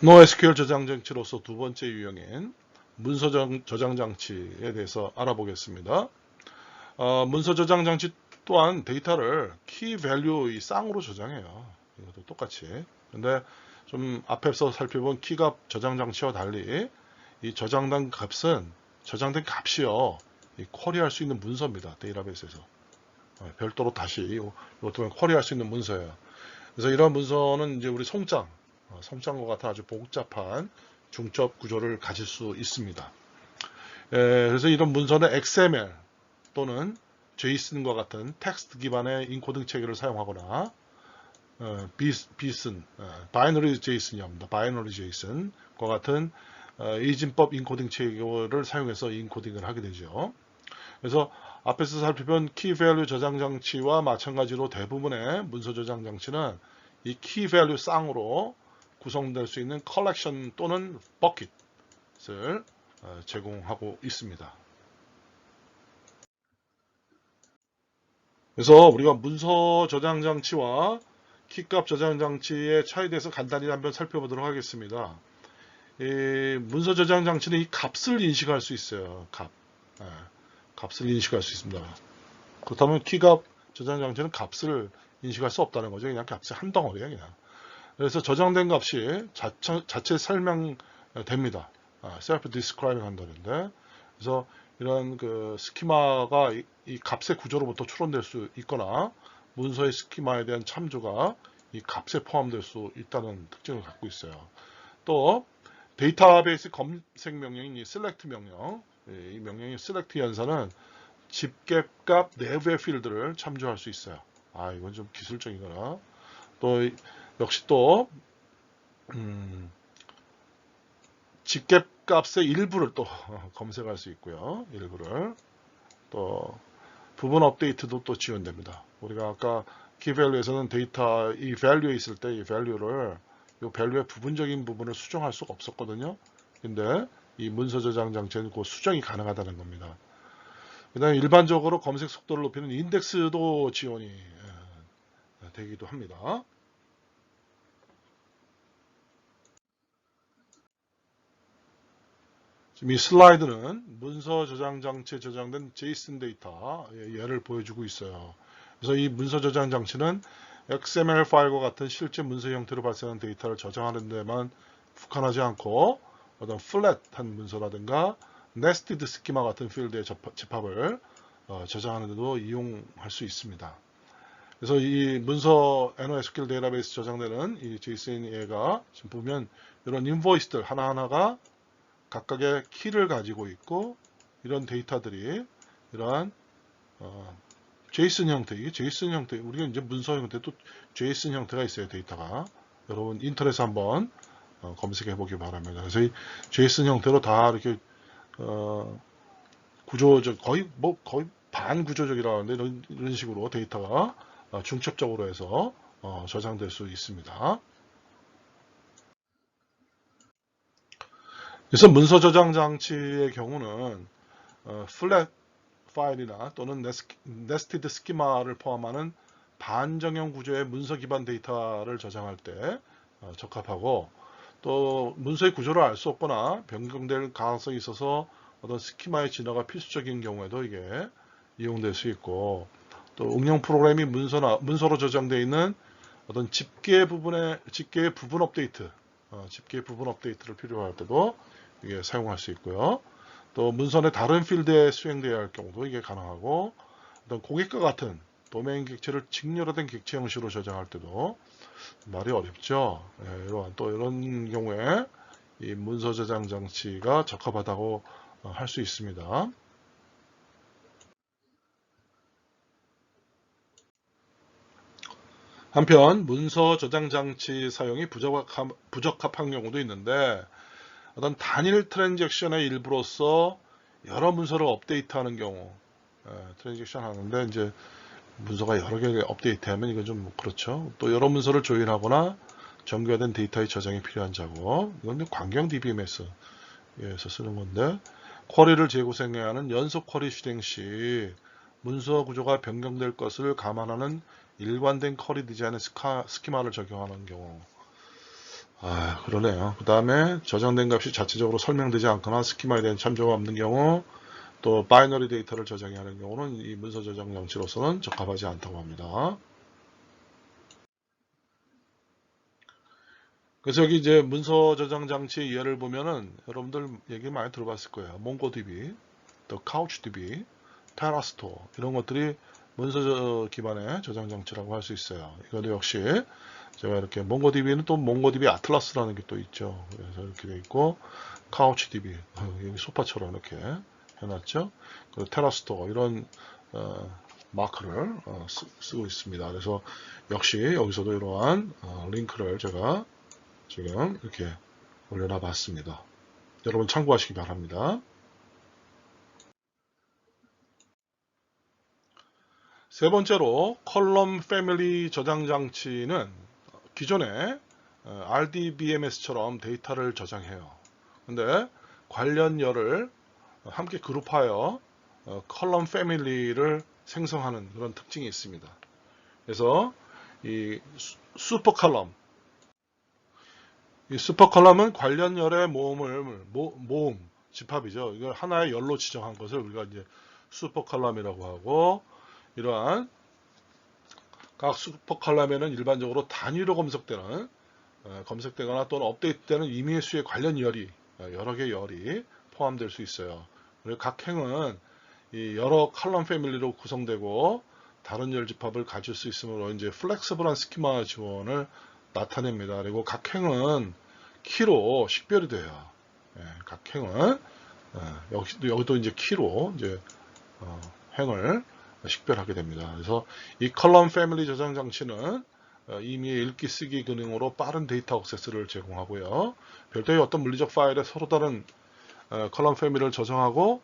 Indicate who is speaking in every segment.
Speaker 1: NoSQL 저장 장치로서 두 번째 유형인 문서 저장 장치에 대해서 알아보겠습니다. 문서 저장 장치 또한 데이터를 키 밸류 이 쌍으로 저장해요. 이것도 똑같이. 근데 좀 앞에서 살펴본 키값 저장 장치와 달리 이 저장된 값이요. 이 쿼리할 수 있는 문서입니다. 데이터베이스에서. 별도로 다시 이것도 쿼리할 수 있는 문서예요. 그래서 이런 문서는 이제 우리 송장과 같은 아주 복잡한 중첩 구조를 가질 수 있습니다. 그래서 이런 문서는 XML 또는 JSON과 같은 텍스트 기반의 인코딩 체계를 사용하거나 BSON, 바이너리 JSON이랍니다. 바이너리 JSON과 같은 이진법 인코딩 체계를 사용해서 인코딩을 하게 되죠. 그래서 앞에서 살펴본 키 밸류 저장 장치와 마찬가지로 대부분의 문서 저장 장치는 이 키 밸류 쌍으로 구성될 수 있는 컬렉션 또는 버킷을 제공하고 있습니다. 그래서 우리가 문서 저장 장치와 키값 저장 장치의 차이에 대해서 간단히 한번 살펴보도록 하겠습니다. 이 문서 저장 장치는 이 값을 인식할 수 있어요. 값을 인식할 수 있습니다. 그렇다면 키값 저장 장치는 값을 인식할 수 없다는 거죠. 그냥 값이 한 덩어리야 그냥. 그래서 저장된 값이 자체 설명됩니다. self describing 한다는데. 그래서 이런 그 스키마가 이 값의 구조로부터 추론될 수 있거나 문서의 스키마에 대한 참조가 이 값에 포함될 수 있다는 특징을 갖고 있어요. 또 데이터베이스 검색 명령인 이 select 명령, 이 명령인 select 연산은 집계값 내부의 필드를 참조할 수 있어요. 이건 좀 기술적이거나 또 역시 또 집계값의 일부를 또 검색할 수 있고요. 일부를 또 부분 업데이트도 또 지원됩니다. 우리가 아까 키밸류에서는 데이터 이 밸류에 있을 때 이 밸류를 이 밸류의 부분적인 부분을 수정할 수가 없었거든요. 근데 이 문서 저장 장치는 그 수정이 가능하다는 겁니다. 그 다음에 일반적으로 검색 속도를 높이는 인덱스도 지원이 되기도 합니다. 지금 이 슬라이드는 문서 저장 장치에 저장된 JSON 데이터의 예를 보여주고 있어요. 그래서 이 문서 저장 장치는 XML 파일과 같은 실제 문서 형태로 발생한 데이터를 저장하는 데만 국한하지 않고 어떤 플랫한 문서라든가 네스티드 스키마 같은 필드의 집합을 저장하는 데도 이용할 수 있습니다. 그래서 이 문서 NoSQL 데이터베이스 저장되는 이 JSON가 지금 보면 이런 인보이스들 하나하나가 각각의 키를 가지고 있고 이런 데이터들이 이러한 JSON 형태, 이게 JSON 형태, 우리가 이제 문서 형태도 JSON 형태가 있어요, 데이터가. 여러분 인터넷에 한번 검색해 보기 바랍니다. 그래서 이 JSON 형태로 다 이렇게 구조적 거의 반구조적이라고 하는데 이런 식으로 데이터가 중첩적으로 해서 저장될 수 있습니다. 그래서 문서 저장 장치의 경우는 플랫 파일이나 또는 네스티드 스키마를 포함하는 반정형 구조의 문서 기반 데이터를 저장할 때 적합하고 또 문서의 구조를 알 수 없거나 변경될 가능성이 있어서 어떤 스키마의 진화가 필수적인 경우에도 이게 이용될 수 있고 또 응용 프로그램이 문서로 저장되어 있는 어떤 집계의 부분 업데이트를 필요할 때도 이게 사용할 수 있고요. 또 문서 내 다른 필드에 수행되어야 할 경우도 이게 가능하고 어떤 고객과 같은 도메인 객체를 직렬화 된 객체 형식으로 저장할 때도 말이 어렵죠. 이런 경우에 이 문서 저장 장치가 적합하다고 할 수 있습니다. 한편 문서 저장 장치 사용이 부적합한 경우도 있는데 어떤 단일 트랜잭션의 일부로서 여러 문서를 업데이트하는 경우 트랜잭션 하는데 이제 문서가 여러 개 업데이트하면 이건 좀 그렇죠. 또 여러 문서를 조인하거나 정교화된 데이터의 저장이 필요한 작업. 이건 광경 DBMS에서 쓰는 건데 쿼리를 재구성해야 하는 연속 쿼리 실행 시 문서 구조가 변경될 것을 감안하는 일관된 쿼리 디자인의 스키마를 적용하는 경우. 아, 그러네요. 그 다음에 저장된 값이 자체적으로 설명되지 않거나 스키마에 대한 참조가 없는 경우, 또 바이너리 데이터를 저장해야 하는 경우는 이 문서 저장 장치로서는 적합하지 않다고 합니다. 그래서 여기 이제 문서 저장 장치 예를 보면은 여러분들 얘기 많이 들어봤을 거예요. 몽고DB, 또 카우치DB, 테라스토어 이런 것들이 문서 기반의 저장 장치라고 할 수 있어요. 이것도 역시 제가 이렇게 몽고DB는 또 몽고DB 아틀라스라는 게 또 있죠. 그래서 이렇게 돼 있고 카우치DB 여기 소파처럼 이렇게 해놨죠. 그리고 테라스토어 이런 마크를 쓰고 있습니다. 그래서 역시 여기서도 이러한 링크를 제가 지금 이렇게 올려놔 봤습니다. 여러분 참고하시기 바랍니다. 세 번째로 컬럼 패밀리 저장 장치는 기존의 RDBMS처럼 데이터를 저장해요. 근데 관련 열을 함께 그룹하여 컬럼 패밀리를 생성하는 그런 특징이 있습니다. 그래서 이 슈퍼 컬럼 이 슈퍼 컬럼은 관련 열의 모음 집합이죠. 이걸 하나의 열로 지정한 것을 우리가 이제 슈퍼 컬럼이라고 하고, 이러한 각 슈퍼 컬럼에는 일반적으로 단위로 검색되거나 또는 업데이트되는 임의의 수의 관련 열이 여러 개의 열이 포함될 수 있어요. 그리고 각 행은 이 여러 컬럼 패밀리로 구성되고 다른 열 집합을 가질 수 있으므로 이제 플렉서블한 스키마 지원을 나타냅니다. 그리고 각 행은 키로 식별이 돼요. 각 행은 여기도 이제 키로 이제 행을 식별하게 됩니다. 그래서 이 컬럼 패밀리 저장 장치는 이미 읽기 쓰기 기능으로 빠른 데이터 액세스를 제공하고요. 별도의 어떤 물리적 파일에 서로 다른 컬럼 패밀리를 저장하고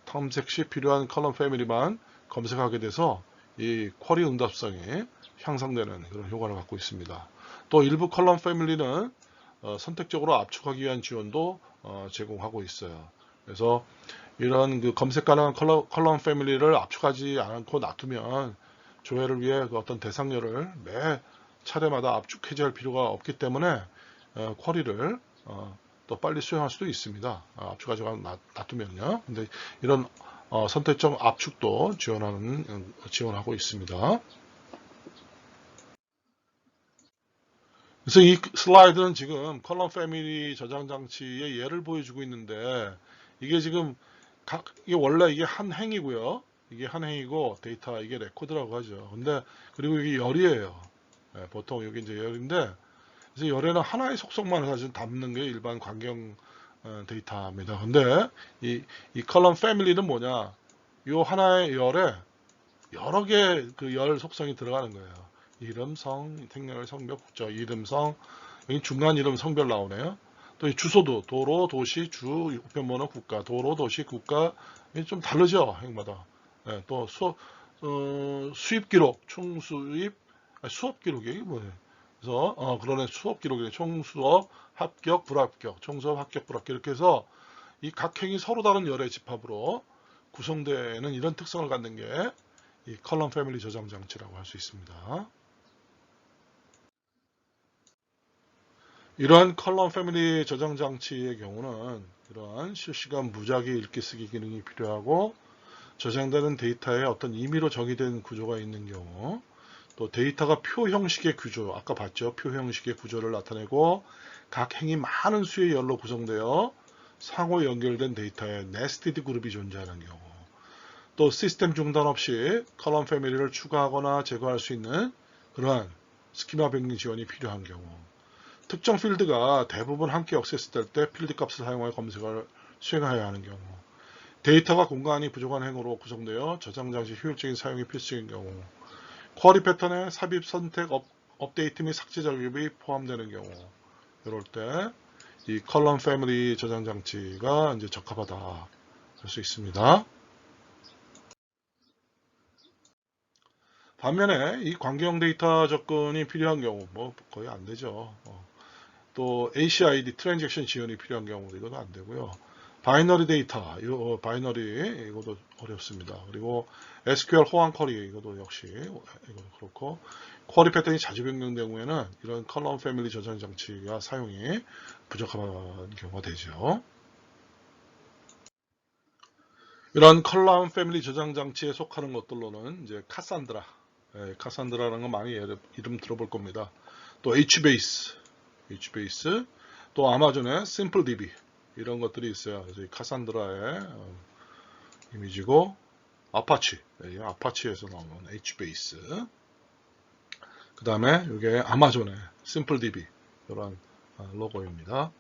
Speaker 1: 탐색 시 필요한 컬럼 패밀리만 검색하게 돼서 이 쿼리 응답성이 향상되는 그런 효과를 갖고 있습니다. 또 일부 컬럼 패밀리는 선택적으로 압축하기 위한 지원도 제공하고 있어요. 그래서 이런 그 검색 가능한 컬럼 패밀리를 압축하지 않고 놔두면 조회를 위해 그 어떤 대상열을 매 차례마다 압축 해제할 필요가 없기 때문에 쿼리를 또 빨리 수행할 수도 있습니다. 압축하지 놔두면요. 근데 이런 선택적 압축도 지원하고 있습니다. 그래서 이 슬라이드는 지금 컬럼 패밀리 저장 장치의 예를 보여주고 있는데, 이게 지금 이게 원래 이게 한 행이고요. 이게 한 행이고 데이터 이게 레코드라고 하죠. 근데 그리고 이게 열이에요. 보통 이게 이제 열인데, 그래서 열에는 하나의 속성만 사실 담는 게 일반 광경 데이터입니다. 근데 이 컬럼 패밀리는 뭐냐? 이 하나의 열에 여러 개 그 열 속성이 들어가는 거예요. 이름, 성, 생년월, 성별, 국적, 이름, 성, 여기 중간 이름, 성별 나오네요. 또 이 주소도 도로, 도시, 주, 우편번호, 국가, 도로, 도시, 국가, 이게 좀 다르죠, 행마다. 또 수입 기록, 총 수입, 수업 기록이 뭐예요? 그래서 그러네, 수업 기록이네. 총 수업, 합격, 불합격, 총 수업, 합격, 불합격 이렇게 해서 이 각 행이 서로 다른 열의 집합으로 구성되는 이런 특성을 갖는 게 이 컬럼 패밀리 저장 장치라고 할 수 있습니다. 이러한 컬럼 패밀리 저장 장치의 경우는 이러한 실시간 무작위 읽기 쓰기 기능이 필요하고, 저장되는 데이터에 어떤 임의로 정의된 구조가 있는 경우, 또 데이터가 표 형식의 구조, 아까 봤죠? 표 형식의 구조를 나타내고 각 행이 많은 수의 열로 구성되어 상호 연결된 데이터에 네스티드 그룹이 존재하는 경우, 또 시스템 중단 없이 컬럼 패밀리를 추가하거나 제거할 수 있는 그러한 스키마 변경 지원이 필요한 경우, 특정 필드가 대부분 함께 액세스될 때 필드 값을 사용하여 검색을 수행해야 하는 경우, 데이터가 공간이 부족한 행으로 구성되어 저장 장치 효율적인 사용이 필수인 경우, 쿼리 패턴에 삽입, 선택, 업데이트 및 삭제 작업이 포함되는 경우, 이럴 때 이 컬럼 패밀리 저장 장치가 이제 적합하다 할 수 있습니다. 반면에 이 관계형 데이터 접근이 필요한 경우, 뭐 거의 안 되죠. 또 ACID 트랜잭션 지원이 필요한 경우도 이건 안 되고요. 바이너리 데이터, 바이너리 이것도 어렵습니다. 그리고 SQL 호환 쿼리 이것도 역시 이것도 그렇고 쿼리 패턴이 자주 변경된 경우에는 이런 컬럼 패밀리 저장 장치가 사용이 부족한 경우가 되죠. 이런 컬럼 패밀리 저장 장치에 속하는 것들로는 이제 카산드라, 카산드라라는 건 많이 이름 들어볼 겁니다. 또 HBase, 또 아마존의 심플DB 이런 것들이 있어요. 그래서 이 카산드라의 이미지고 아파치, 아파치에서 나오는 HBase. 그 다음에 이게 아마존의 심플DB 이런 로고입니다.